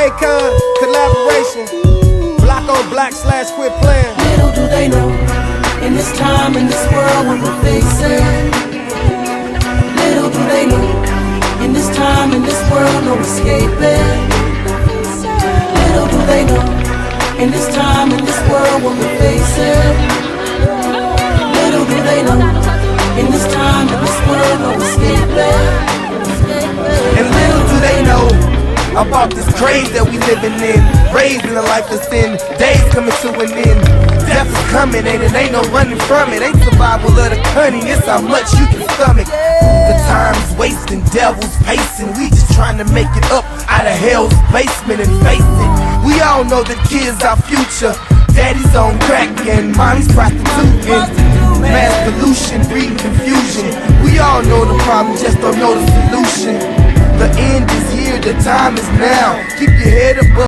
Akon collaboration. Block on black / quit playing. Little do they know, in this time, in this world, what we're facing. Little do they know, in this time, in this world, no escaping. Little do they know, in this time, in this world, what we're facing. Little do they know, in this time, in this world, no escaping. And little do they know about this craze that we living in. Raised in a life of sin, days coming to an end. Death is coming and it ain't no running from it. Ain't survival of the cunning, it's how much you can stomach. The time's wasting, devils pacing. We just trying to make it up out of hell's basement and face it. We all know the kids our future. Daddy's on crack and mommy's prostituting. Mass pollution, breeding confusion. We all know the problem, just don't know the solution. The end is here, the time is now. Keep your head above